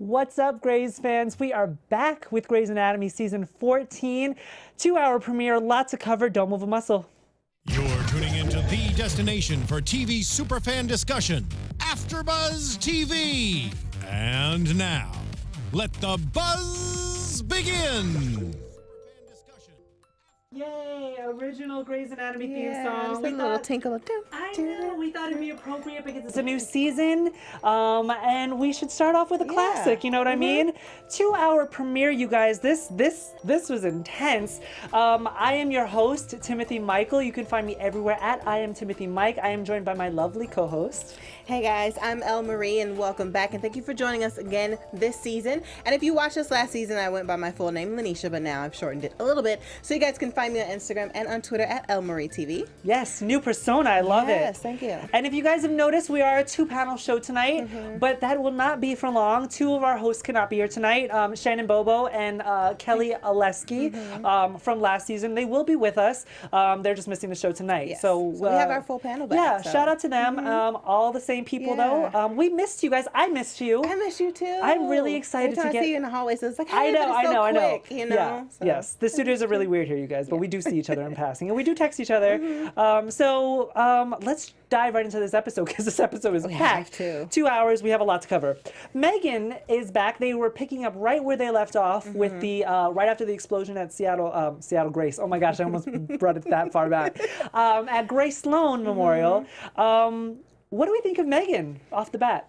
What's up, Grey's fans? We are back with Grey's Anatomy Season 14. 2-hour premiere, lots to cover. Don't move a muscle. You're tuning into the destination for TV superfan discussion, AfterBuzz TV. And now, let the buzz begin. Yay, original Grey's Anatomy theme song. Just a little tinkle of I know, we thought it'd be appropriate because it's a new season, and we should start off with a classic, you know what I mean? 2-hour premiere, you guys. This was intense. I am your host, Timothy Michael. You can find me everywhere at I am Timothy Mike. I am joined by my lovely co-host. Hey guys, I'm Elle Marie and welcome back, and thank you for joining us again this season. And if you watched us last season, I went by my full name, Lanisha, but now I've shortened it a little bit. So you guys can find me on Instagram and on Twitter at Elle Marie TV. Yes, new persona. I love it. Yes, thank you. And if you guys have noticed, we are a 2-panel show tonight, but that will not be for long. 2 of our hosts cannot be here tonight. Shannon Bobo and Kelly Oleski from last season. They will be with us. They're just missing the show tonight. Yes. So we have our full panel back. Yeah, so. shout out to them. All the same people though. We missed you guys. I missed you. I miss you too. I'm really excited Every time to I see you in the hallways, it's like, hey, I know. I know. You know? Yeah. So. Yes. The studios are really weird here, you guys, but we do see each other in passing, and we do text each other. Let's dive right into this episode because this episode is packed. 2 hours. We have a lot to cover. Megan is back. They were picking up right where they left off with the right after the explosion at Seattle Grace. Oh my gosh, I almost brought it that far back. At Grace Sloan Memorial. What do we think of Megan off the bat?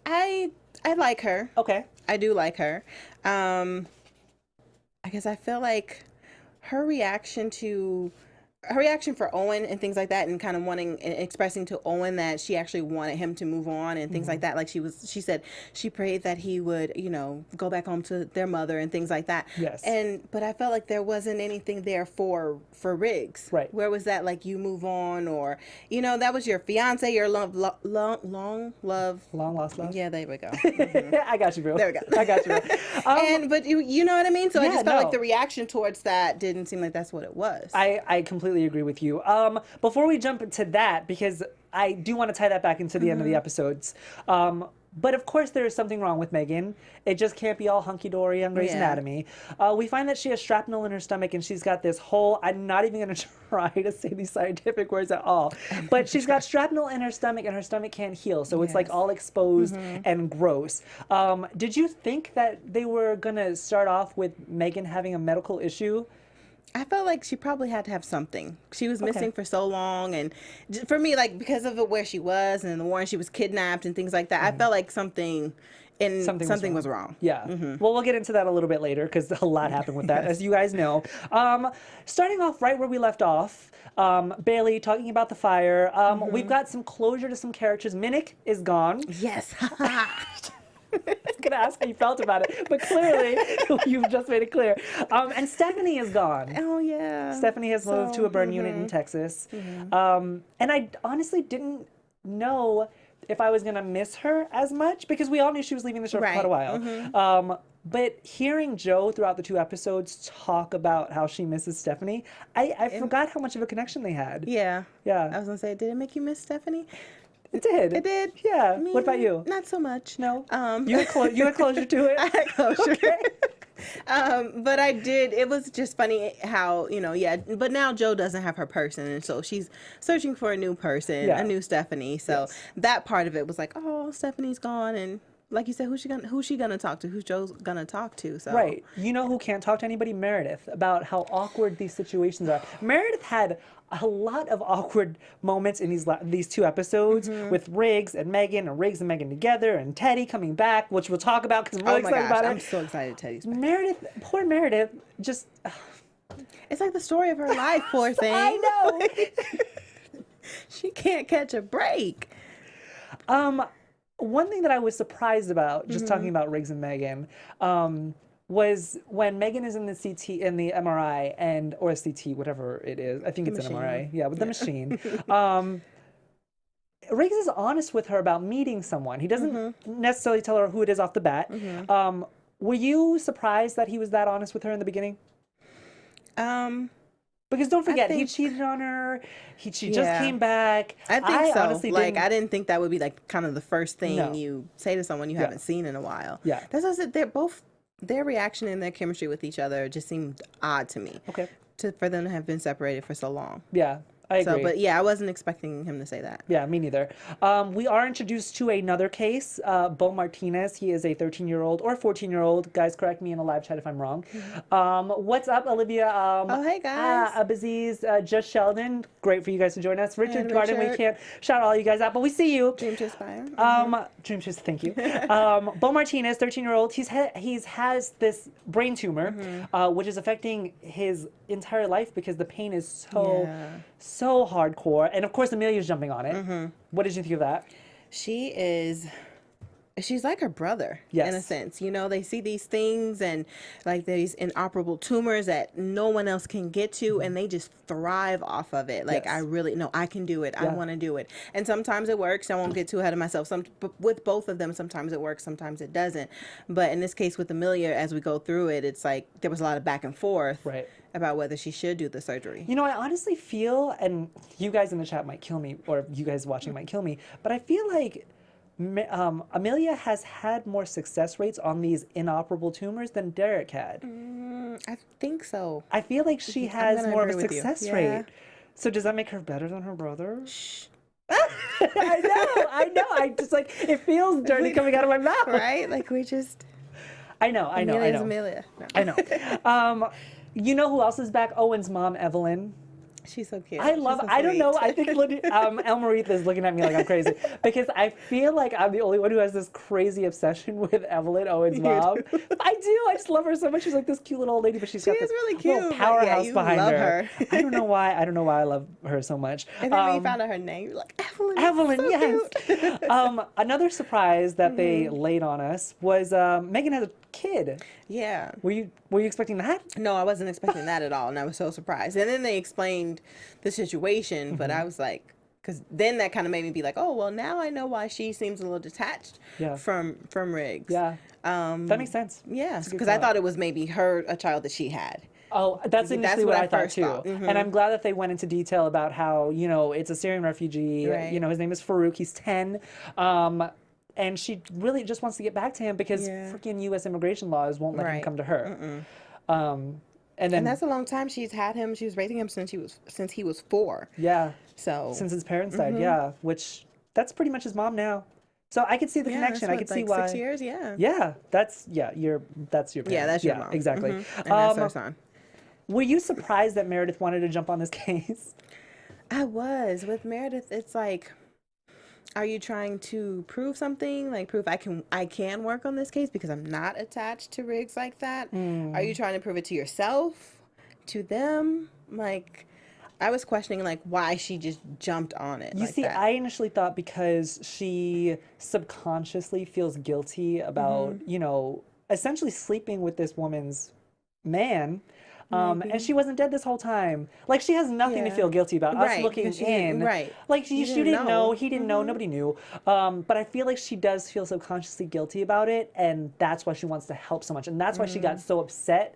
I like her. Okay. I do like her. I guess I feel like her reaction for Owen and things like that, and kind of wanting and expressing to Owen that she actually wanted him to move on and things like that. Like she said she prayed that he would, go back home to their mother and things like that. Yes. But I felt like there wasn't anything there for Riggs. Right. Where was that, like, you move on, or that was your fiance, your long lost love. Yeah, there we go. I got you, bro. There we go. I got you, bro. But you know what I mean? So I just felt no. like the reaction towards that didn't seem like that's what it was. I completely agree with you. Before we jump into that, because I do want to tie that back into the end of the episodes, but of course there is something wrong with Megan. It just can't be all hunky-dory on Grey's Anatomy. We find that she has shrapnel in her stomach, and she's got this whole, I'm not even going to try to say these scientific words at all, but she's got shrapnel in her stomach, and her stomach can't heal, so it's like all exposed and gross. Did you think that they were going to start off with Megan having a medical issue? I felt like she probably had to have something. She was missing for so long, and for me, like, because of where she was and the war, and she was kidnapped and things like that, I felt like something was wrong. Yeah. Well, we'll get into that a little bit later because a lot happened with that, as you guys know. Starting off right where we left off, Bailey talking about the fire. We've got some closure to some characters. Minnick is gone. Yes. I was going to ask how you felt about it, but clearly you've just made it clear. And Stephanie is gone. Oh, yeah. Stephanie has moved to a burn unit in Texas. And I honestly didn't know if I was going to miss her as much, because we all knew she was leaving the show for quite a while. But hearing Joe throughout the 2 episodes talk about how she misses Stephanie, I forgot how much of a connection they had. Yeah. Yeah. I was going to say, did it make you miss Stephanie? It did. It did? Yeah. I mean, what about you? Not so much. No? You had closure to it? I had closure. Okay. But I did. It was just funny how, but now Jo doesn't have her person, and so she's searching for a new person, a new Stephanie. So that part of it was like, oh, Stephanie's gone, and like you said, who's she gonna talk to? Who's Joe's gonna talk to? So right. You know who can't talk to anybody? Meredith, about how awkward these situations are. Meredith had a lot of awkward moments in these 2 episodes with Riggs and Megan together, and Teddy coming back, which we'll talk about because I'm really excited about it. I'm so excited Teddy's back. Meredith, poor Meredith, just... It's like the story of her life, poor thing. I know. She can't catch a break. One thing that I was surprised about, just talking about Riggs and Megan, was when Megan is in the MRI or CT, whatever it is. I think it's an MRI. Yeah, with the machine. Riggs is honest with her about meeting someone. He doesn't necessarily tell her who it is off the bat. Mm-hmm. Were you surprised that he was that honest with her in the beginning? Because don't forget, he think- cheated on her. She just Yeah. came back. I think so. honestly Like, didn't- I didn't think that would be like kind of the first thing No. you say to someone you haven't seen in a while. Yeah. That's what I said. They're both, their reaction and their chemistry with each other just seemed odd to me. Okay. For them to have been separated for so long. Yeah, I agree. So, but yeah, I wasn't expecting him to say that. Yeah, me neither. We are introduced to another case. Bo Martinez. He is a 13-year-old or 14-year-old. Guys, correct me in the live chat if I'm wrong. What's up, Olivia? Oh, hey, guys. Abaziz, Just Sheldon. Great for you guys to join us. Richard Garden. We Richard. can't shout all you guys out, but we see you. Dream to aspire. Dream Cheers, thank you. Bo Martinez, 13-year-old. He's has this brain tumor, which is affecting his entire life because the pain is so hardcore. And of course, Amelia's jumping on it. What did you think of that? She's like her brother in a Yes. sense. You know, they see these things and like these inoperable tumors that no one else can get to, and they just thrive off of it. Like, Yes. I really, no, I can do it. I Yeah. want to do it. And sometimes it works. I won't get too ahead of myself. But with both of them, sometimes it works, sometimes it doesn't. But in this case with Amelia, as we go through it, it's like there was a lot of back and forth Right. about whether she should do the surgery. You know, I honestly feel, and you guys in the chat might kill me, or you guys watching might kill me, but I feel like Amelia has had more success rates on these inoperable tumors than Derek had. I think so. I feel like she has gonna more of a agree with you. success Yeah. rate. So does that make her better than her brother? I know. I just like, it feels dirty coming out of my mouth. Right? Like, we just... I know. Amelia's Amelia. No. I know. You know who else is back? Owen's mom, Evelyn. She's so cute. I love. She's so I don't know. sweet. I think El Maritha is looking at me like I'm crazy because I feel like I'm the only one who has this crazy obsession with Evelyn, Owen's mom. I do. I just love her so much. She's like this cute little old lady, but she's got is this really little cute, but yeah, powerhouse you behind love her. her. I don't know why. I don't know why I love her so much. And then when you found out her name, you're like, Evelyn. Evelyn, so yes. cute. Another surprise that they laid on us was Megan has a kid. Yeah. Were you expecting that? No, I wasn't expecting that at all, and I was so surprised. And then they explained the situation, but I was like, because then that kind of made me be like, oh, well, now I know why she seems a little detached from Riggs. Yeah. That makes sense. Yeah, That's a good because I thought. thought it was maybe a child that she had. Oh, that's initially what I thought first too. thought. And I'm glad that they went into detail about how, you know, it's a Syrian refugee. Right. You know, his name is Farouk. He's 10. And she really just wants to get back to him because freaking U.S. immigration laws won't let him come to her. And that's a long time she's had him. She was raising him since he was 4. yeah, So since his parents died, which that's pretty much his mom now. So I could see the connection. I could see why. 6 years, yeah. Yeah, that's your parent. Yeah, that's your mom. Exactly. And that's her son. Were you surprised that Meredith wanted to jump on this case? I was. With Meredith, it's like, are you trying to prove something? Like, prove I can work on this case because I'm not attached to Riggs like that? Are you trying to prove it to yourself? To them? Like, I was questioning, like, why she just jumped on it. You see, I initially thought because she subconsciously feels guilty about, you know, essentially sleeping with this woman's man. And she wasn't dead this whole time. Like, she has nothing to feel guilty about. Us looking in. Like, she didn't know. He didn't know. Nobody knew. But I feel like she does feel subconsciously guilty about it. And that's why she wants to help so much. And that's why she got so upset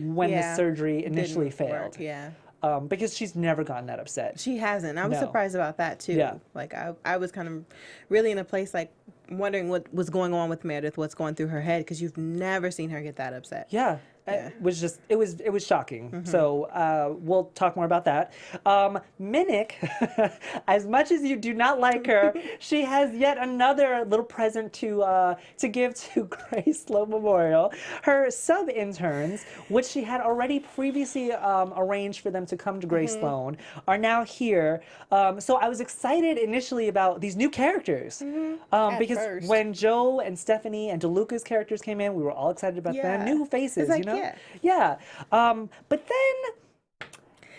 when the surgery initially failed. Because she's never gotten that upset. She hasn't. I was surprised about that, too. Yeah. Like, I was kind of really in a place, like, wondering what was going on with Meredith, what's going through her head, because you've never seen her get that upset. Yeah. It was just, it was shocking. So we'll talk more about that. Minnick, as much as you do not like her, she has yet another little present to give to Grace Sloan Memorial. Her sub-interns, which she had already previously arranged for them to come to Grace Sloan, are now here. So I was excited initially about these new characters. Because first. when Joe and Stephanie and DeLuca's characters came in, we were all excited about them. New faces, It's like, you know? yeah. But then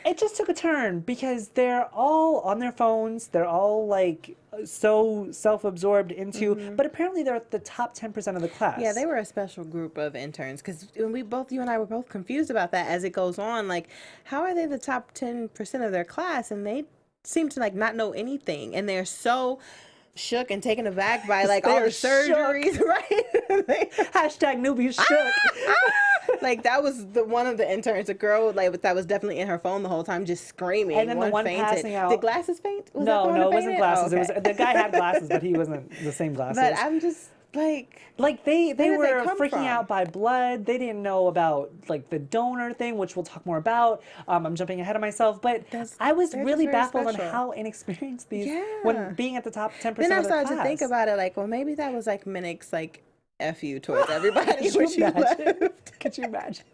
it just took a turn because they're all on their phones. They're all like so self-absorbed into, but apparently they're at the top 10% of the class. Yeah, they were a special group of interns because you and I were both confused about that as it goes on. Like, how are they the top 10% of their class? And they seem to like not know anything. And they're so shook and taken aback by like all the surgeries, right? Hashtag newbies shook. Like that was one of the interns, a girl like that was definitely in her phone the whole time, just screaming. And then the one fainted. passing out. Did glasses faint? Was that No, the one no, that it wasn't fainted? glasses. Oh, It was the guy had glasses, but he wasn't the same glasses. But I'm just like they did they were come freaking from? out by blood. They didn't know about like the donor thing, which we'll talk more about. I'm jumping ahead of myself, but I was they're really just very baffled special. on how inexperienced these Yeah. when being at the top 10% then I of their started to think class. about it like, well, maybe that was like Minnick's like F you towards everybody Could when you she imagine? left. Could you imagine?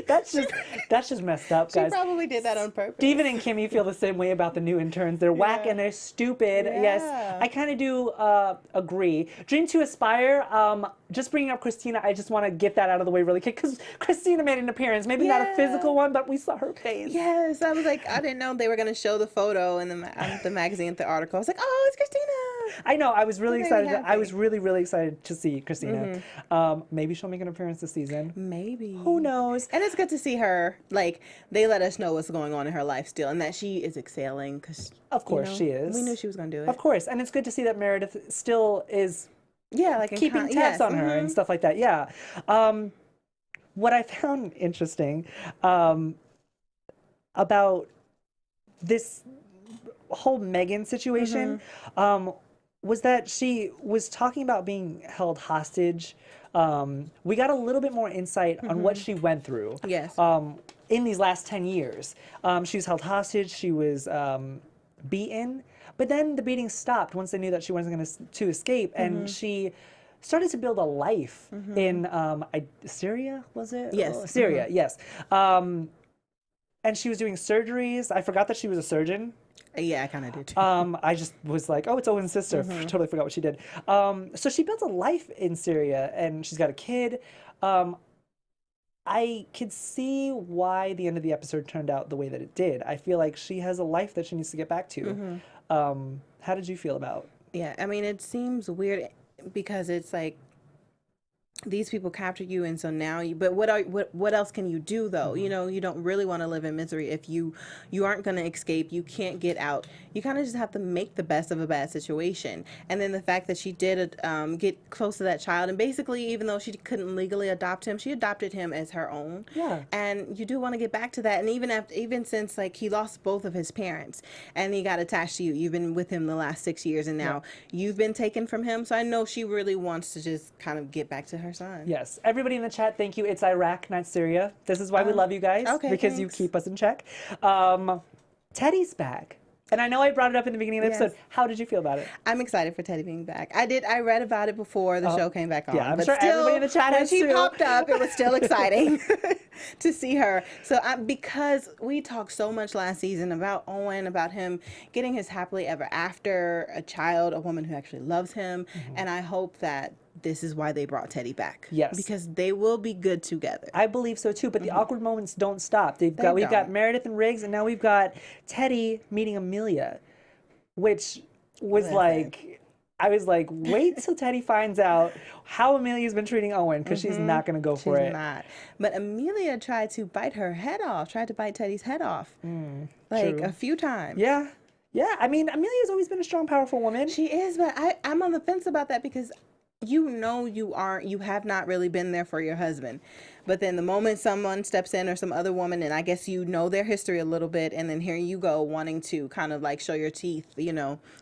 That's just messed up, She guys. probably did that on purpose. Steven and Kimmy feel the same way about the new interns. They're whack Yeah. and they're stupid. Yes, Yeah. I kind of do agree. Dream to Aspire, just bringing up Christina, I just want to get that out of the way really quick because Christina made an appearance. Maybe not a Yeah. physical one, but we saw her face. Yes, I was like, I didn't know they were going to show the photo in the magazine, the article. I was like, oh, it's Christina. I know. I was really That made me excited. I happy. was really, really excited to see Christina. Maybe she'll make an appearance this season. Maybe. Who knows? And it's good to see her. Like, they let us know what's going on in her life still and that she is excelling. Cause, Of course she is. We knew she was going to do it. Of course. And it's good to see that Meredith still is Yeah, like in keeping tabs on her and stuff like that. Yeah. What I found interesting about this whole Megan situation was that she was talking about being held hostage. We got a little bit more insight on what she went through. Yes. In these last 10 years. She was held hostage. She was beaten. But then the beating stopped once they knew that she wasn't going to escape. And she started to build a life in Syria, was it? Yes. Oh, Syria, yes. And she was doing surgeries. I forgot that she was a surgeon. Yeah, I kind of did too. I just was like, oh, it's Owen's sister. Totally forgot what she did. So she built a life in Syria, and she's got a kid. I could see why the end of the episode turned out the way that it did. I feel like she has a life that she needs to get back to. How did you feel about? Yeah, I mean, it seems weird because it's like these people capture you, and so now you. But what else can you do though? You know, you don't really want to live in misery if you aren't going to escape. You can't get out. You kind of just have to make the best of a bad situation. And then the fact that she did get close to that child, and basically, even though she couldn't legally adopt him, she adopted him as her own. Yeah. And you do want to get back to that. And even since like he lost both of his parents, and he got attached to you, you've been with him the last 6 years, and now you've been taken from him. So I know she really wants to just kind of get back to her son. Yes. Everybody in the chat, thank you. It's Iraq, not Syria. This is why we love you guys. okay, Because you thanks. keep us in check. Teddy's back. And I know I brought it up in the beginning of the episode. How did you feel about it? I'm excited for Teddy being back. I read about it before the show came back on. yeah, I'm but sure still, everybody in the chat when has she too. popped up, it was still exciting to see her. So because we talked so much last season about Owen, about him getting his happily ever after, a child, a woman who actually loves him, and I hope that this is why they brought Teddy back. Yes. Because they will be good together. I believe so too, but the awkward moments don't stop. We've got don't. Meredith and Riggs, and now we've got Teddy meeting Amelia, which was like, I was like, wait till Teddy finds out how Amelia's been treating Owen, because she's not going to go for She's it. not. But Amelia tried to bite Teddy's head off. Like true. a few times. Yeah. Yeah. I mean, Amelia's always been a strong, powerful woman. She is, but I'm on the fence about that because you have not really been there for your husband. But then the moment someone steps in, or some other woman, and I guess you know their history a little bit, and then here you go wanting to kind of like show your teeth,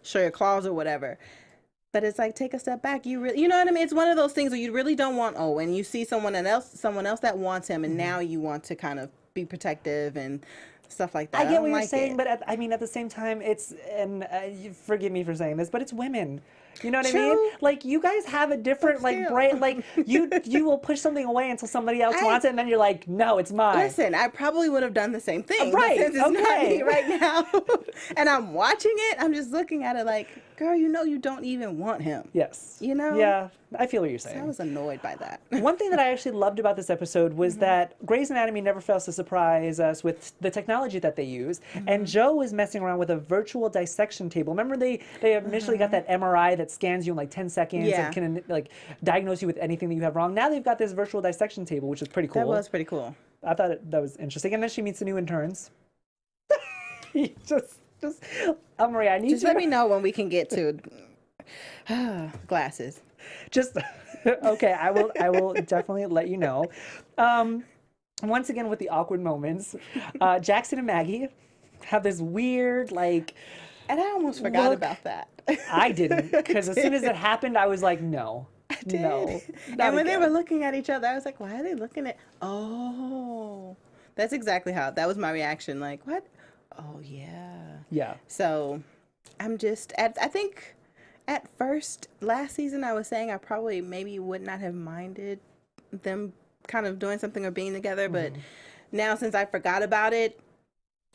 show your claws or whatever. But it's like, take a step back. You know what I mean? It's one of those things where you really don't want Owen. You see someone else that wants him, and now you want to kind of be protective and stuff like that. I get what don't you're like saying, it. but at the same time, it's, and forgive me for saying this, but it's women. You know what I True. mean? Like, you guys have a different, like, still. brain. Like, you will push something away until somebody else wants it, and then you're like, no, it's mine. Listen, I probably would have done the same thing. Right, But since it's not okay. me right now, and I'm watching it, I'm just looking at it like, girl, you don't even want him. Yes. You know? Yeah, I feel what you're I saying. was annoyed by that. One thing that I actually loved about this episode was that Grey's Anatomy never fails to surprise us with the technology that they use. And Joe was messing around with a virtual dissection table. Remember they initially got that MRI that scans you in like 10 seconds Yeah. and can like diagnose you with anything that you have wrong. Now they've got this virtual dissection table, which is pretty cool. That was pretty cool. I thought that was interesting. And then she meets the new interns. just Maria, I need Just you let to- me know when we can get to glasses. Just Okay, I will definitely let you know. Once again with the awkward moments, Jackson and Maggie have this weird like. And I almost forgot Look, about that. I didn't, because as soon as it happened, I was like, no, no. And when they were looking at each other, I was like, why are they looking at? Oh, that's exactly how that was my reaction. Like, what? Oh yeah. Yeah. So, I'm just I think at first last season I was saying I probably maybe would not have minded them kind of doing something or being together, but now since I forgot about it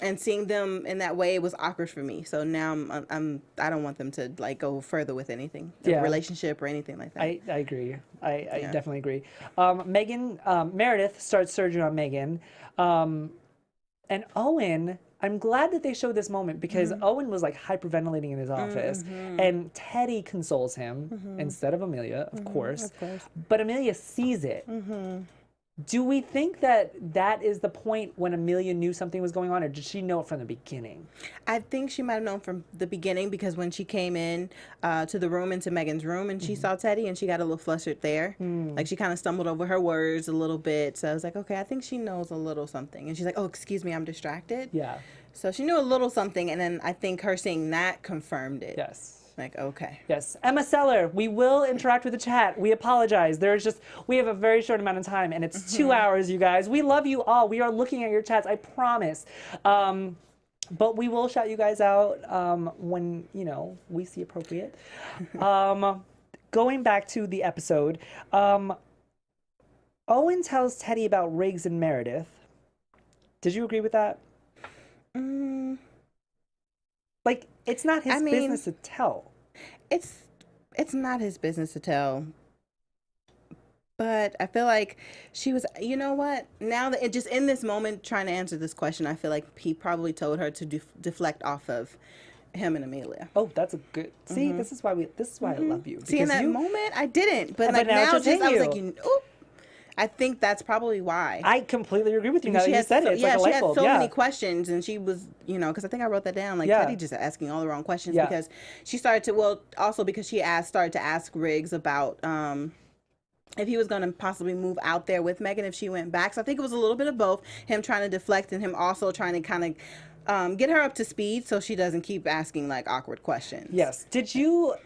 and seeing them in that way, it was awkward for me. So now I don't want them to like go further with anything, a relationship or anything like that. I agree. I definitely agree. Meredith starts surgery on Megan, and Owen. I'm glad that they showed this moment because Owen was like hyperventilating in his office, and Teddy consoles him instead of Amelia, of course. But Amelia sees it. Do we think that that is the point when Amelia knew something was going on, or did she know it from the beginning? I think she might have known from the beginning because when she came in to the room, into Megan's room, and she saw Teddy, and she got a little flustered there. Like she kind of stumbled over her words a little bit. So I was like, okay, I think she knows a little something. And she's like, oh, excuse me, I'm distracted. Yeah. So she knew a little something, and then I think her seeing that confirmed it. Yes. Like, okay. Yes. Emma Seller, we will interact with the chat. We apologize. We have a very short amount of time, and it's 2 hours, you guys. We love you all. We are looking at your chats, I promise. But we will shout you guys out when, we see appropriate. Going back to the episode, Owen tells Teddy about Riggs and Meredith. Did you agree with that? Like, it's not his business to tell. It's not his business to tell. But I feel like she was, you know what? Now that just in this moment trying to answer this question, I feel like he probably told her to deflect off of him and Amelia. Oh, that's a good. See, this is why I love you. See, in that moment, I didn't. But like now, I was like, oop. I think that's probably why. I completely agree with you now that you said it. It's like a light bulb. She had so many questions, and she was, because I think I wrote that down. Like, Teddy just asking all the wrong questions because she started to, also because she started to ask Riggs about if he was going to possibly move out there with Megan if she went back. So I think it was a little bit of both, him trying to deflect and him also trying to kind of get her up to speed so she doesn't keep asking, like, awkward questions. Yes. Did you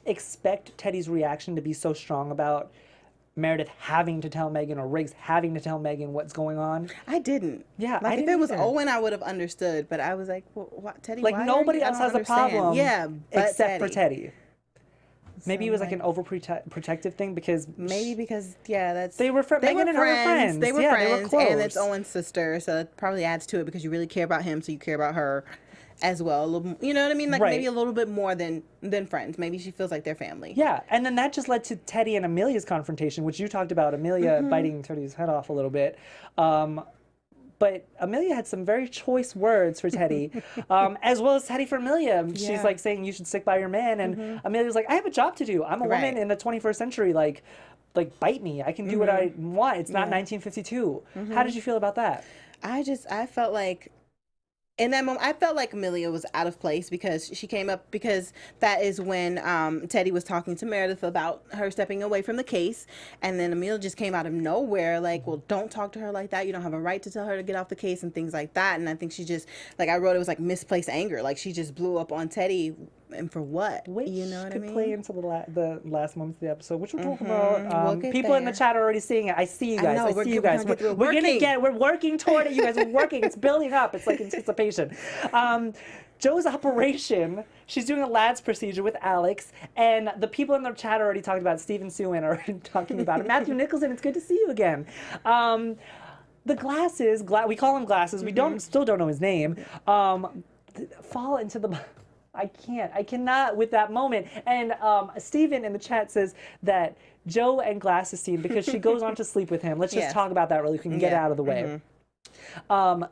expect Teddy's reaction to be so strong about Meredith having to tell Megan or Riggs having to tell Megan what's going on? I didn't. Yeah, like if it was Owen, I would have understood. But I was like, well, what, Teddy? Like nobody else has a problem. Yeah, except for Teddy. Maybe it was like an overprotective thing because that's they were Megan and her were friends. They were friends, they were close. and it's Owen's sister, so it probably adds to it because you really care about him, so you care about her as well. A little, you know what I mean? Like maybe a little bit more than friends. Maybe she feels like they're family. Yeah, and then that just led to Teddy and Amelia's confrontation, which you talked about. Amelia biting Teddy's head off a little bit. But Amelia had some very choice words for Teddy, as well as Teddy for Amelia. She's like saying you should stick by your man, and Amelia's like, I have a job to do. I'm a woman in the 21st century. Like bite me. I can do what I want. It's not 1952. How did you feel about that? I felt like in that moment, I felt like Amelia was out of place because she came up because that is when Teddy was talking to Meredith about her stepping away from the case. And then Amelia just came out of nowhere like, well, don't talk to her like that. You don't have a right to tell her to get off the case and things like that. And I think she just, like I wrote, it was like misplaced anger. Like she just blew up on Teddy. And for what? Which you know what I mean? Play into the last moments of the episode, which we'll talk about. People in the chat are already seeing it. I see you guys. I see you guys. We're working toward it. You guys are working. It's building up. It's like anticipation. Joe's operation. She's doing a lad's procedure with Alex, and the people in the chat are already talking about it. Steve and Sue are talking about it. Matthew Nicholson, it's good to see you again. The glasses, we call him Glasses. We still don't know his name. Fall into the. I cannot with that moment. And Steven in the chat says that Joe and Glasses scene, because she goes on to sleep with him. Let's just talk about that really quick and get it out of the way.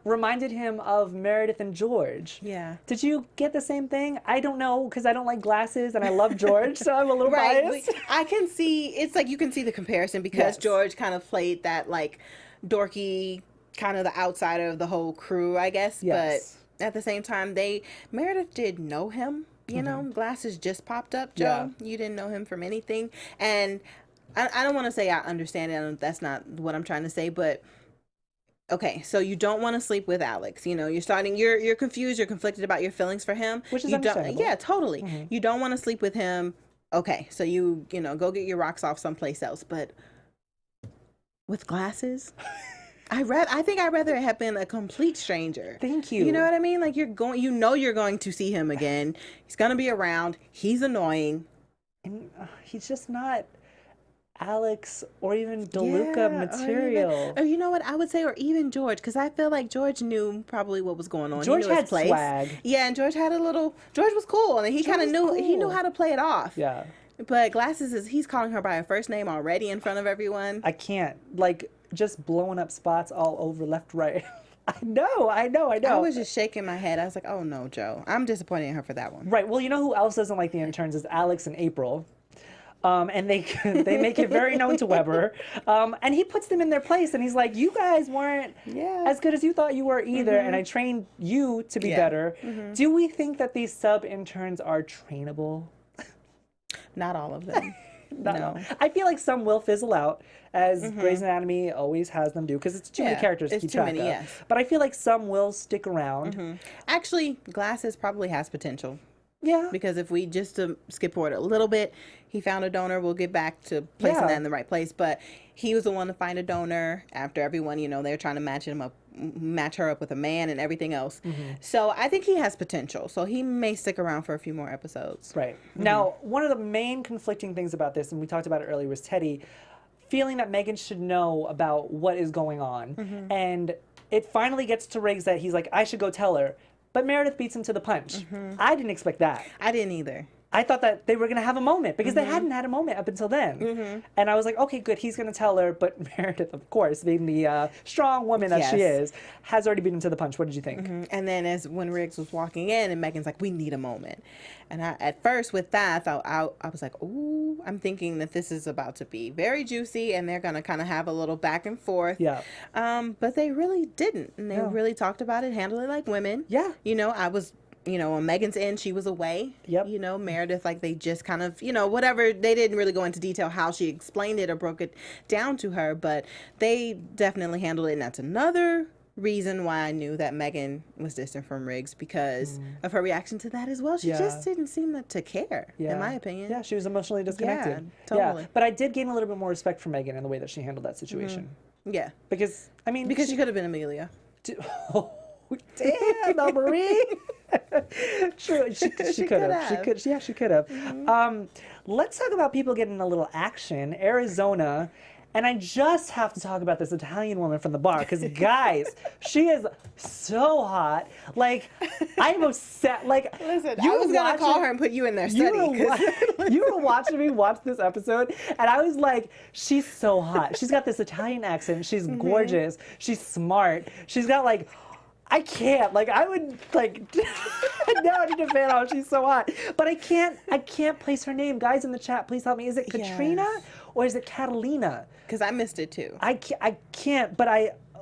Reminded him of Meredith and George. Yeah. Did you get the same thing? I don't know, because I don't like Glasses and I love George, so I'm a little biased. I can see, it's like you can see the comparison because George kind of played that like dorky, kind of the outsider of the whole crew, I guess. Yes. But at the same time, Meredith did know him, you know, Glasses just popped up, Joe. You didn't know him from anything. And I don't want to say I understand it. That's not what I'm trying to say, but okay, so you don't want to sleep with Alex. You know, you're confused, you're conflicted about your feelings for him. Which is you understandable. Yeah, totally. You don't want to sleep with him. Okay, so you know, go get your rocks off someplace else. But with Glasses, I think I'd rather it have been a complete stranger. Thank you. You know what I mean? Like you're going to see him again. He's gonna be around. He's annoying. And he's just not Alex or even DeLuca material. Or you know what I would say, or even George, because I feel like George knew probably what was going on. George he knew had his place. swag. Yeah, and George was cool, and he kind of knew he knew how to play it off. Yeah. But Glasses he's calling her by her first name already in front of everyone. I can't, like, just blowing up spots all over left, right. I know. I was just shaking my head. I was like, oh no, Joe. I'm disappointed in her for that one. Right. Well, you know who else doesn't like the interns is Alex and April. And they make it very known to Weber. And he puts them in their place, and he's like, you guys weren't as good as you thought you were either, and I trained you to be better. Do we think that these sub-interns are trainable? Not all of them. No. I feel like some will fizzle out, as Grey's Anatomy always has them do, because it's too many characters to keep track of. Yes. But I feel like some will stick around. Actually, Glasses probably has potential. Yeah. Because if we just skip forward a little bit, he found a donor. We'll get back to placing that in the right place. But he was the one to find a donor after everyone, you know, they're trying to match her up with a man and everything else. So I think he has potential. So he may stick around for a few more episodes. Right. Now, one of the main conflicting things about this, and we talked about it earlier, was Teddy feeling that Megan should know about what is going on. And it finally gets to Riggs that he's like, I should go tell her. But Meredith beats him to the punch. I didn't expect that. I didn't either. I thought that they were going to have a moment because they hadn't had a moment up until then. And I was like, okay, good, he's going to tell her. But Meredith, of course, being the strong woman that she is, has already beaten him to the punch. What did you think? And then when Riggs was walking in and Megan's like, we need a moment. And at first with that, I was like, ooh, I'm thinking that this is about to be very juicy and they're going to kind of have a little back and forth. Yeah. But they really didn't. And they really talked about it, handled it like women. Yeah. You know, on Megan's end, she was away. Yep. You know, Meredith, like they just kind of, you know, whatever. They didn't really go into detail how she explained it or broke it down to her, but they definitely handled it. And that's another reason why I knew that Megan was distant from Riggs, because of her reaction to that as well. She just didn't seem to care, in my opinion. Yeah, she was emotionally disconnected. Yeah, totally. Yeah. But I did gain a little bit more respect for Megan in the way that she handled that situation. Yeah. Because, I mean... Because she could have been Amelia. Oh, damn, no, Marie. True, she could have. She could have. Let's talk about people getting a little action. Arizona. And I just have to talk about this Italian woman from the bar because, guys, she is so hot. Like, I'm upset. Like, listen, I was gonna call her and put you in their study. You were watching me watch this episode, and I was like, she's so hot. She's got this Italian accent. She's gorgeous. She's smart. She's got like. I can't. Like, I would, like, now I need to fan out. She's so hot. But I can't place her name. Guys in the chat, please help me. Is it Katrina or is it Catalina? Because I missed it, too. I can't, but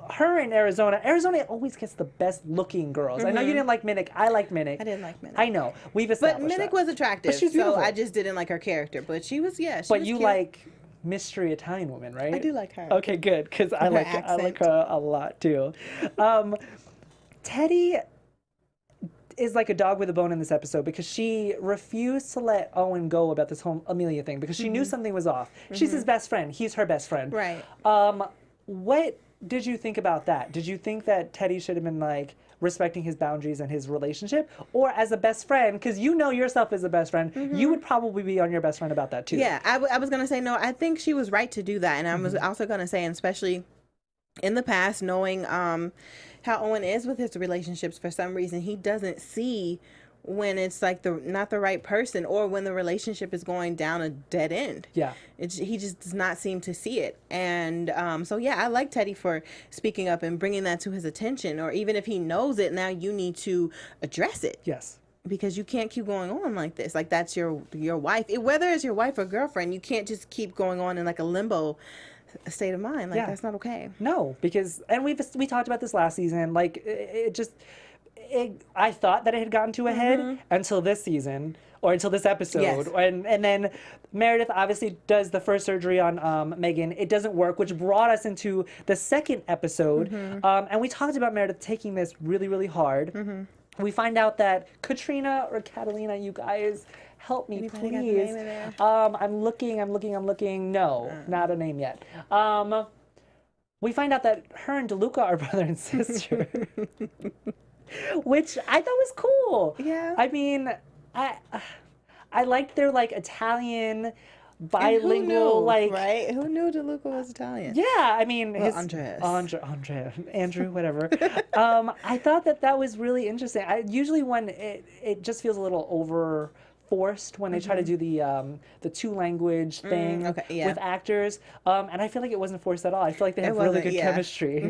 her in Arizona always gets the best looking girls. I know you didn't like Minnick. I like Minnick. I didn't like Minnick. I know. We've established But Minnick that. was attractive, But she's beautiful. so I just didn't like her character. But she was, But you like mystery Italian woman, right? I do like her. Okay, good, because I like her a lot, too. Teddy is like a dog with a bone in this episode because she refused to let Owen go about this whole Amelia thing because she knew something was off. She's his best friend. He's her best friend. Right. What did you think about that? Did you think that Teddy should have been like respecting his boundaries and his relationship? Or as a best friend, because you know yourself as a best friend, you would probably be on your best friend about that too. Yeah, I was going to say, no, I think she was right to do that. And I was also going to say, and especially in the past, knowing how Owen is with his relationships, for some reason he doesn't see when it's like not the right person or when the relationship is going down a dead end. Yeah. He just does not seem to see it. And so, yeah, I like Teddy for speaking up and bringing that to his attention. Or even if he knows it, now you need to address it. Yes. Because you can't keep going on like this. Like, that's your wife. Whether it's your wife or girlfriend, you can't just keep going on in like a limbo state of mind. Like, that's not okay. No, because, and we talked about this last season, like, it just, I thought that it had gotten to a head until this season. Or until this episode. Yes. And then Meredith obviously does the first surgery on Megan. It doesn't work, which brought us into the second episode. And we talked about Meredith taking this really, really hard. We find out that Katrina or Catalina, you guys, help me, Anybody got the please. name in there? I'm looking. No, not a name yet. We find out that her and DeLuca are brother and sister. Which I thought was cool. Yeah. I mean, I liked their like Italian bilingual, and who knew, like, right? Who knew DeLuca was Italian? yeah. I mean, Well, Andrew, whatever. I thought that was really interesting. Usually when it just feels a little over forced when they try to do the two language thing with actors, and I feel like it wasn't forced at all. I feel like they have really good chemistry.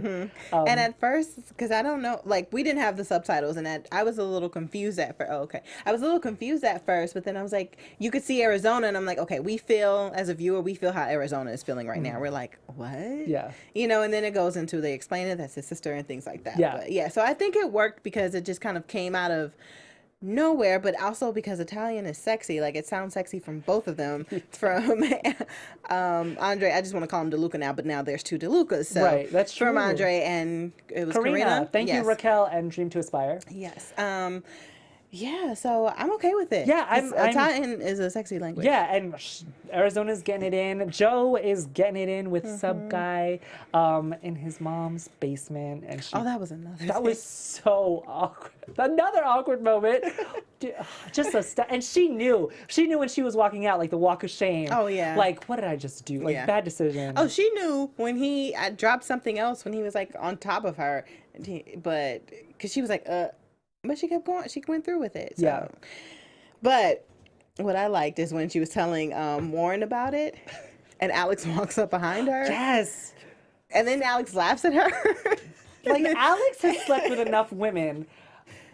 And at first, because I don't know, like we didn't have the subtitles, and I was a little confused at first. I was a little confused at first, but then I was like, you could see Arizona, and I'm like, okay, we feel as a viewer, we feel how Arizona is feeling right now. We're like, what? Yeah. You know, and then it goes into they explain it, that's his sister and things like that. Yeah. But yeah, so I think it worked because it just kind of came out of nowhere, but also because Italian is sexy. Like it sounds sexy from both of them. From Andre, I just want to call him DeLuca now, but now there's two DeLucas. So Right, that's true. From Andre and it was Karina. Thank you, Raquel, and Dream to Aspire. Yes. Yeah, so I'm okay with it. Yeah, Italian is a sexy language. Yeah, and Arizona's getting it in. Joe is getting it in with Sub Guy in his mom's basement. And that was another That thing. was so awkward. Another awkward moment. Just and she knew. She knew when she was walking out, like the walk of shame. Oh, yeah. Like, what did I just do? Like, bad decision. Oh, she knew when he dropped something else when he was like on top of her, but because she was like, but she kept going. She went through with it. So. Yeah. But what I liked is when she was telling Warren about it, and Alex walks up behind her. Yes. And then Alex laughs at her. Like, Alex has slept with enough women.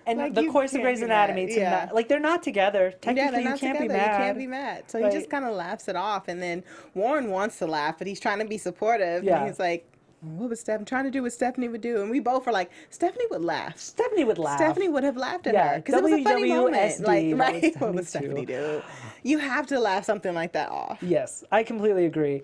And Like, the you course of can't Grey's be Anatomy, mad. like, they're not together. Technically, they're not you can't be together. mad. You can't be mad. So Right. he just kind of laughs it off. And then Warren wants to laugh, but he's trying to be supportive. Yeah. And he's like, what was Steph trying to do what Stephanie would do? And we both were like, Stephanie would laugh. Stephanie would laugh. Stephanie would have laughed at Yeah, her because it was a funny moment. WWSD, Like, that right? was What would Stephanie Stephanie do? You have to laugh something like that off. Yes, I completely agree.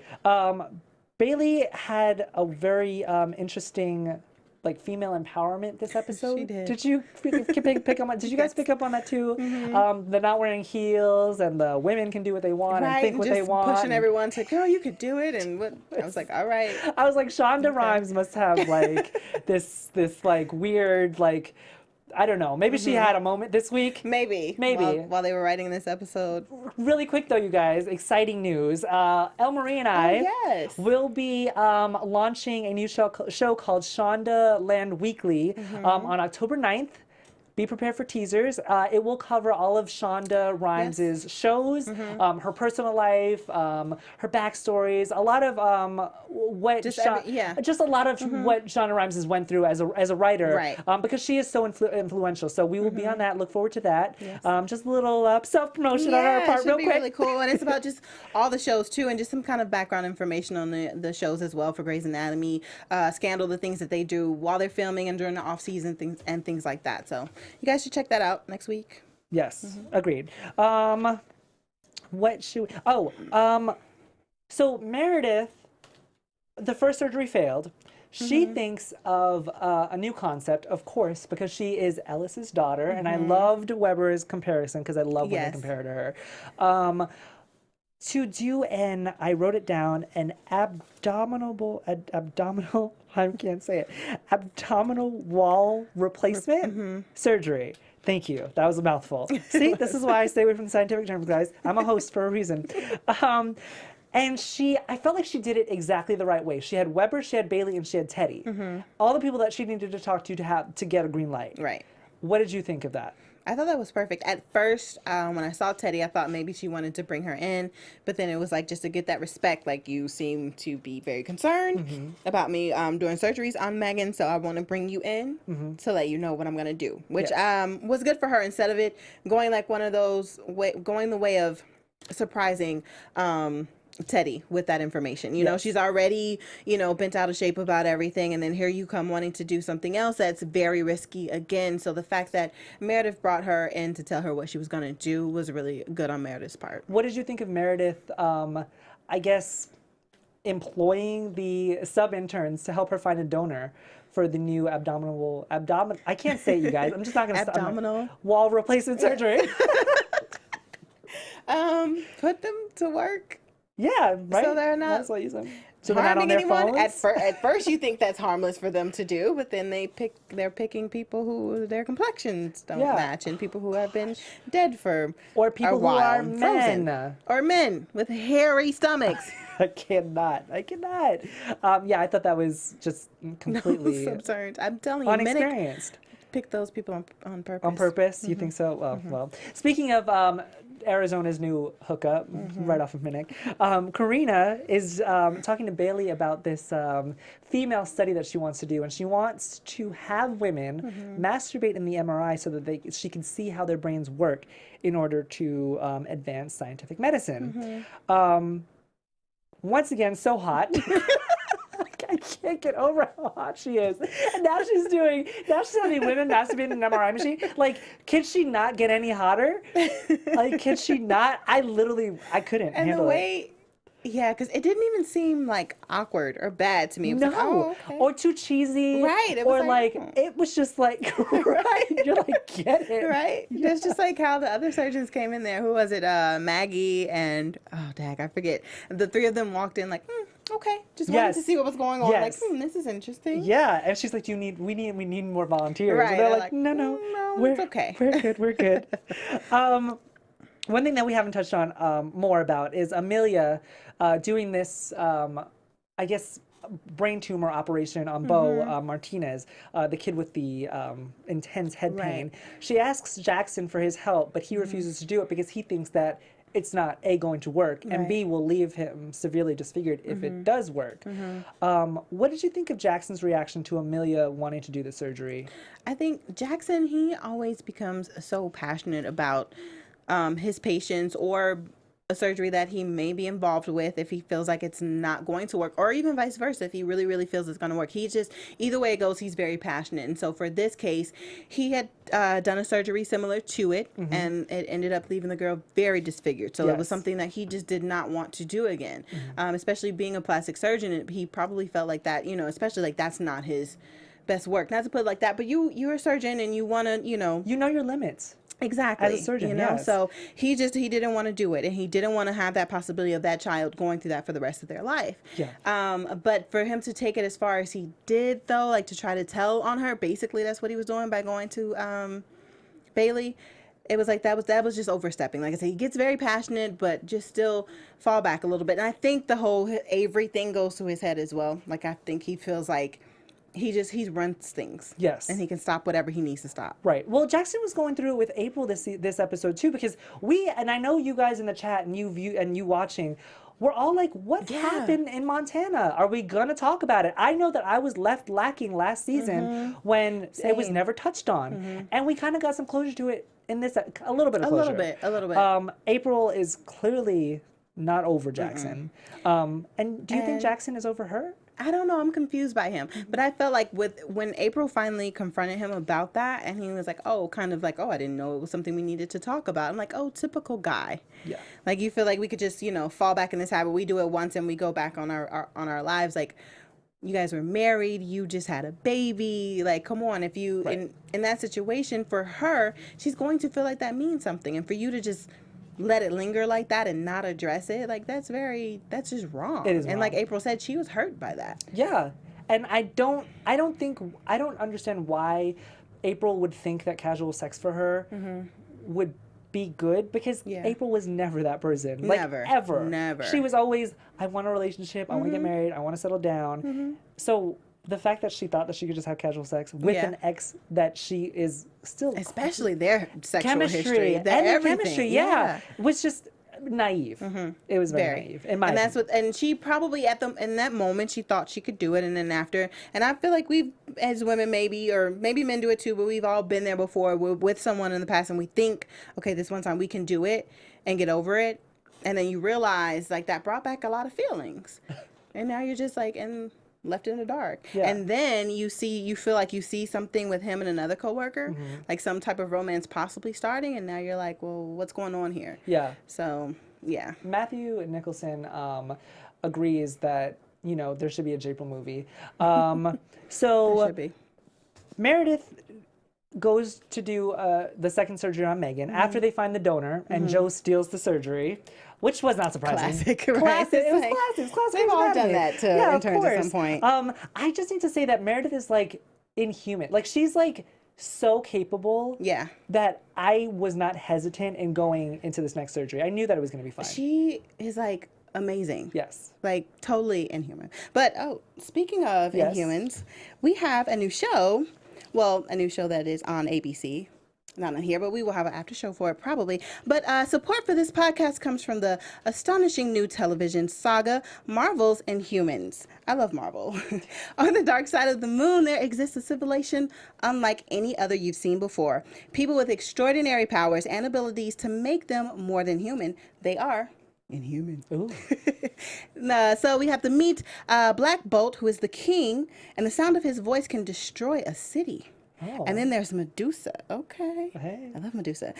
Bailey had a very interesting, like, female empowerment this episode. She did. Did you pick up on? Did you guys pick up on that too? The not wearing heels and the women can do what they want and think what just they want. pushing everyone to, girl, you could do it. And what I was like, all right. I was like, Shonda Rhimes must have like this like weird like. I don't know. Maybe she had a moment this week. Maybe. While they were writing this episode. Really quick though, you guys, exciting news. El Marie and I will be launching a new show called Shonda Land Weekly on October 9th. Be prepared for teasers. It will cover all of Shonda Rhimes' shows, her personal life, her backstories, a lot of what just a lot of what Shonda Rhimes has went through as a writer, Right. Because she is so influential. So we will be on that. Look forward to that. Yes. Just a little self promotion on our part, it should real be quick. really cool, and it's about just all the shows too, and just some kind of background information on the shows as well for Grey's Anatomy, Scandal, the things that they do while they're filming and during the off season things like that. So you guys should check that out next week. Yes, agreed. What should so Meredith, the first surgery failed. She thinks of a new concept, of course, because she is Ellis's daughter, and I loved Weber's comparison because I love when they compare to her. To do I wrote it down, an abdominal, I can't say it, abdominal wall replacement surgery. Thank you. That was a mouthful. See, this is why I stay away from the scientific terms, guys. I'm a host for a reason. And I felt like she did it exactly the right way. She had Weber, she had Bailey, and she had Teddy. All the people that she needed to talk to get a green light. Right. What did you think of that? I thought that was perfect. At first, when I saw Teddy, I thought maybe she wanted to bring her in, but then it was like just to get that respect. Like, you seem to be very concerned about me doing surgeries on Megan, so I want to bring you in to let you know what I'm gonna do, which was good for her. Instead of it going like one of those going the way of surprising Teddy with that information. You know, she's already, bent out of shape about everything. And then here you come wanting to do something else that's very risky again. So the fact that Meredith brought her in to tell her what she was going to do was really good on Meredith's part. What did you think of Meredith, I guess, employing the sub-interns to help her find a donor for the new abdominal, I can't say it, you guys. I'm just not going to Abdominal wall replacement surgery. Put them to work. Yeah, right. So they're not That's what you said. So they're not on harming their anyone. phones? At first, you think that's harmless for them to do, but then they're picking people who their complexions don't match, and people who have been dead for or people a while, who are frozen. men, or men with hairy stomachs. I cannot. Yeah, I thought that was just completely absurd. I'm telling you, unexperienced. Pick those people on purpose. On purpose? You think so? Well. Speaking of Arizona's new hookup, right off of Minnick, Karina is talking to Bailey about this female study that she wants to do, and she wants to have women masturbate in the MRI so that she can see how their brains work in order to advance scientific medicine. Once again, so hot. I can't get over how hot she is. And now she's having women masturbate in an MRI machine. Like, can she not get any hotter? Like, can she not? I couldn't handle it. Yeah, because it didn't even seem like awkward or bad to me. It was like, oh, okay. Or too cheesy. Right. It was just like, right. You're like, get it. Right. That's just like how the other surgeons came in there. Who was it? Maggie and, I forget. The three of them walked in like, okay. Just wanted to see what was going on. Yes. Like, this is interesting. Yeah. And she's like, we need more volunteers. Right. And they're like, no, it's okay. We're good. One thing that we haven't touched on more about is Amelia doing this, I guess, brain tumor operation on Bo Martinez, the kid with the intense head pain. Right. She asks Jackson for his help, but he refuses to do it because he thinks that it's not A, going to work, and B, will leave him severely disfigured if it does work. What did you think of Jackson's reaction to Amelia wanting to do the surgery? I think Jackson, he always becomes so passionate about his patients or a surgery that he may be involved with if he feels like it's not going to work, or even vice versa if he really, really feels it's going to work. Either way it goes, he's very passionate. And so for this case, he had done a surgery similar to it, and it ended up leaving the girl very disfigured. So it was something that he just did not want to do again, especially being a plastic surgeon. He probably felt like that, especially like that's not his best work. Not to put it like that, but you're a surgeon and you want to, You know your limits. Exactly. As a surgeon, yes. So he didn't want to do it, and he didn't want to have that possibility of that child going through that for the rest of their life. Yeah. But for him to take it as far as he did, though, like to try to tell on her, basically that's what he was doing by going to Bailey. It was like that was just overstepping. Like I said, he gets very passionate, but just still fall back a little bit. And I think the whole Avery thing goes to his head as well. Like I think he feels like he runs things. Yes. And he can stop whatever he needs to stop. Right. Well, Jackson was going through it with April this episode too, because and I know you guys in the chat and you watching, we're all like, what happened in Montana? Are we gonna talk about it? I know that I was left lacking last season when it was never touched on, and we kind of got some closure to it in this, a little bit of closure. A little bit. April is clearly not over Jackson. And do you think Jackson is over her? I don't know. I'm confused by him. But I felt like when April finally confronted him about that, and he was like, I didn't know it was something we needed to talk about. I'm like, oh, typical guy. Yeah. Like, you feel like we could just, fall back in this habit. We do it once and we go back on our lives. Like, you guys were married. You just had a baby. Like, come on. If you, in that situation, for her, she's going to feel like that means something. And for you to just let it linger like that and not address it, like that's just wrong. It is and wrong. Like April said, she was hurt by that. Yeah. And I don't understand why April would think that casual sex for her would be good, because April was never that person. Like, Never. Ever. Never. She was always, I want a relationship, I want to get married, I want to settle down. So the fact that she thought that she could just have casual sex with an ex that she is still, especially their sexual chemistry history, and chemistry, was just naive. It was very naive. And she probably in that moment she thought she could do it, and then after, and I feel like we've, as women maybe, or maybe men do it too, but we've all been there before. We're with someone in the past and we think, okay, this one time we can do it and get over it. And then you realize like that brought back a lot of feelings. And now you're just like left in the dark. Yeah. And then you feel like you see something with him and another coworker, like some type of romance possibly starting, and now you're like, well, what's going on here? Yeah. So, yeah. Matthew Nicholson agrees that, you know, there should be a J-April movie. There should be. Meredith goes to do the second surgery on Megan after they find the donor, and Joe steals the surgery, which was not surprising. Classic, right? Classic. It was classic. It was classic. They've all done anatomy. that to Yeah, of interns at course. some point. I just need to say that Meredith is like inhuman. Like she's like so capable. Yeah. That I was not hesitant in going into this next surgery. I knew that it was going to be fine. She is like amazing. Yes. Like totally inhuman. But speaking of Inhumans, we have a new show. Well, a new show that is on ABC. Not on here, but we will have an after show for it probably. But support for this podcast comes from the astonishing new television saga, Marvel's Inhumans. I love Marvel. On the dark side of the moon, there exists a civilization unlike any other you've seen before. People with extraordinary powers and abilities to make them more than human. They are Inhuman. Ooh. So we have to meet Black Bolt, who is the king, and the sound of his voice can destroy a city. Oh. And then there's Medusa. Okay. Hey. I love Medusa.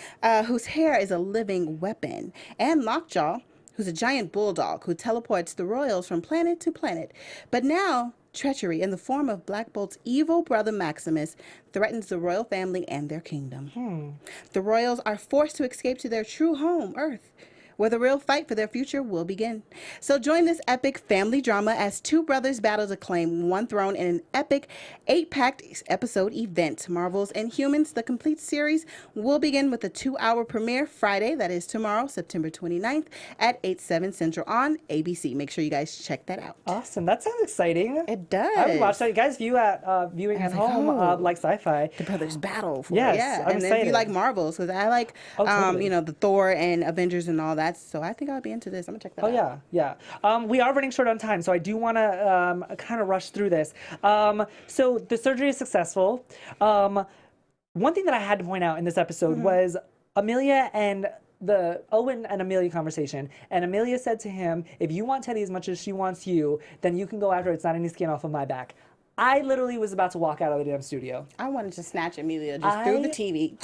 Whose hair is a living weapon. And Lockjaw, who's a giant bulldog who teleports the royals from planet to planet. But now, treachery in the form of Black Bolt's evil brother Maximus threatens the royal family and their kingdom. The royals are forced to escape to their true home, Earth, where the real fight for their future will begin. So join this epic family drama as two brothers battle to claim one throne in an epic 8-packed episode event. Marvel's Inhumans, the complete series, will begin with a 2-hour premiere Friday, that is tomorrow, September 29th at 8/7 Central on ABC. Make sure you guys check that out. Awesome. That sounds exciting. It does. I would watch that. You guys view at viewing at home like sci-fi. The brothers battle for yes, it. Yeah. I'm and excited. then you like Marvels, because I like totally. the Thor and Avengers and all that. So I think I'll be into this. I'm gonna check that out. Yeah. We are running short on time, so I do want to kind of rush through this. So the surgery is successful. One thing that I had to point out in this episode was Amelia and the Owen and Amelia conversation. And Amelia said to him, if you want Teddy as much as she wants you, then you can go after her. It's not any skin off of my back. I literally was about to walk out of the damn studio. I wanted to snatch Amelia through the TV.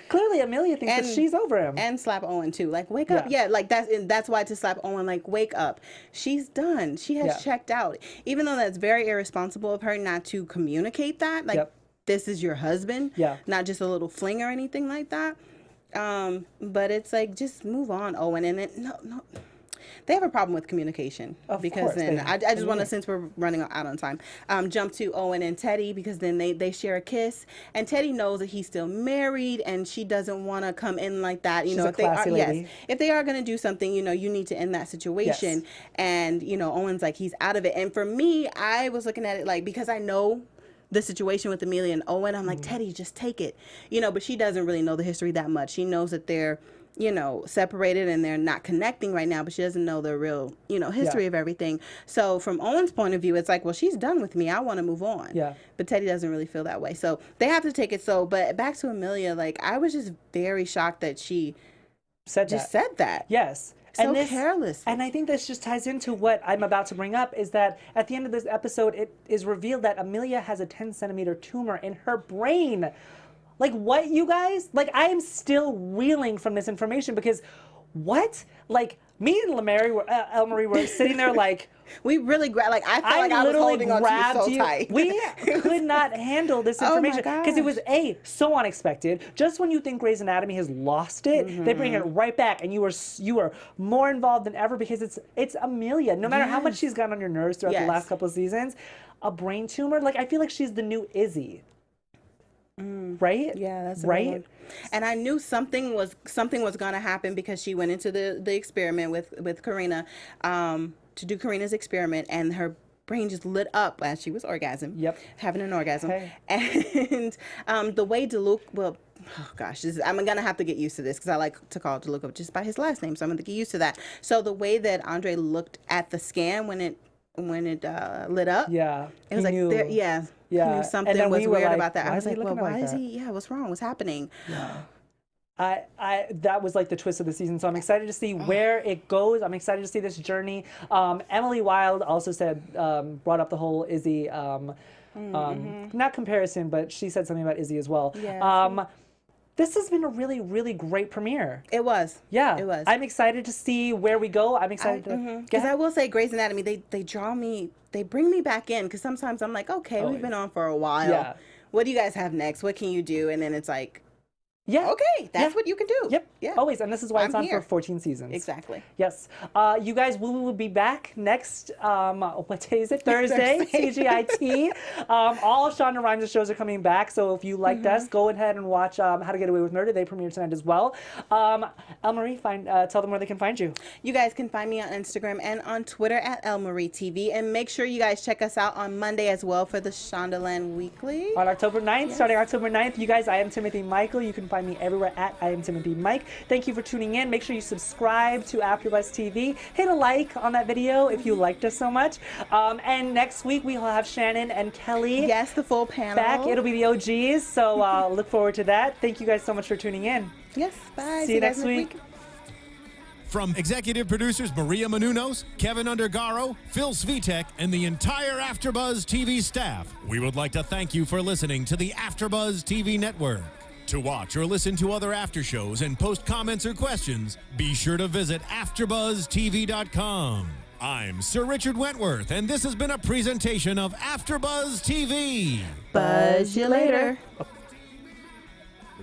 Clearly, Amelia thinks that she's over him. And slap Owen, too. Like, wake up. Yeah, like, that's why to slap Owen, like, wake up. She's done. She has checked out. Even though that's very irresponsible of her not to communicate that. Like, this is your husband. Yeah. Not just a little fling or anything like that. But it's like, just move on, Owen. And then, no. They have a problem with communication. Of course. Then I just want to, since we're running out on time, jump to Owen and Teddy, because then they share a kiss, and Teddy knows that he's still married, and she doesn't want to come in like that. She's a classy lady. If they are going to do something, you need to end that situation. Yes. And Owen's like, he's out of it. And for me, I was looking at it like, because I know the situation with Amelia and Owen, I'm like, Teddy, just take it, but she doesn't really know the history that much. She knows that they're separated and they're not connecting right now, but she doesn't know the real, history of everything. So from Owen's point of view, it's like, well, she's done with me. I want to move on. Yeah. But Teddy doesn't really feel that way. So they have to take it. So, but back to Amelia, like, I was just very shocked that she said that. Yes. So careless. And I think this just ties into what I'm about to bring up, is that at the end of this episode, it is revealed that Amelia has a 10-centimeter tumor in her brain. Like, what, you guys? Like, I am still reeling from this information, because what? Like, me and Elmarie were sitting there like... We really grabbed, like, I felt like I was holding on to you so tight. We could not handle this information, because it was, so unexpected. Just when you think Grey's Anatomy has lost it, they bring it right back, and you are more involved than ever, because it's Amelia. No matter how much she's gotten on your nerves throughout the last couple of seasons, a brain tumor, like, I feel like she's the new Izzy. Right? Yeah, that's right. And I knew something was going to happen, because she went into the experiment with Karina to do Karina's experiment, and her brain just lit up as she was having an orgasm. Okay. And the way DeLuca, well, oh gosh, I'm gonna have to get used to this, because I like to call DeLuca just by his last name, so I'm gonna get used to that. So the way that Andre looked at the scan when it lit up, it was like he knew something was weird about that. I was like, well, why is he? Yeah, what's wrong? What's happening? Yeah. That was like the twist of the season, so I'm excited to see where it goes. I'm excited to see this journey. Emily Wilde also said, brought up the whole Izzy, not comparison, but she said something about Izzy as well. Yes. This has been a really, really great premiere. It was. Yeah, It was. I'm excited to see where we go. I'm excited to. Because I will say, Grey's Anatomy, they draw me, they bring me back in. Because sometimes I'm like, okay, we've been on for a while. Yeah. What do you guys have next? What can you do? And then it's like, Yeah. okay, that's Yeah. what you can do. Yep. Yeah. Always, and this is why it's I'm on here. for 14 seasons. Exactly. Yes. You guys, we will be back next, what day is it? Thursday, Thursday. CGIT. All Shonda Rhimes' shows are coming back, so if you liked us, go ahead and watch How to Get Away with Murder. They premiere tonight as well. Elle-Marie, tell them where they can find you. You guys can find me on Instagram and on Twitter at ElMarieTV. And make sure you guys check us out on Monday as well for the Shondaland Weekly. On October 9th, starting October 9th, you guys, I am Timothy Michael. You can find me everywhere at I am Timothy Mike. Thank you for tuning in. Make sure you subscribe to AfterBuzz TV. Hit a like on that video if you liked us so much. And next week we will have Shannon and Kelly Yes, the full panel. back. It'll be the OGs, so look forward to that. Thank you guys so much for tuning in. Yes, bye. See you guys next week. From executive producers Maria Menounos, Kevin Undergaro, Phil Svitek, and the entire AfterBuzz TV staff, we would like to thank you for listening to the AfterBuzz TV network. To watch or listen to other after shows and post comments or questions, be sure to visit AfterBuzzTV.com. I'm Sir Richard Wentworth, and this has been a presentation of AfterBuzz TV. Buzz you later. The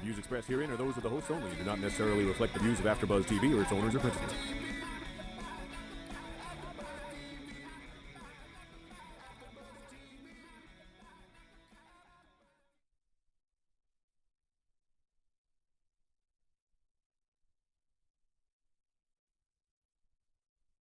views expressed herein are those of the hosts only and do not necessarily reflect the views of AfterBuzz TV or its owners or principals.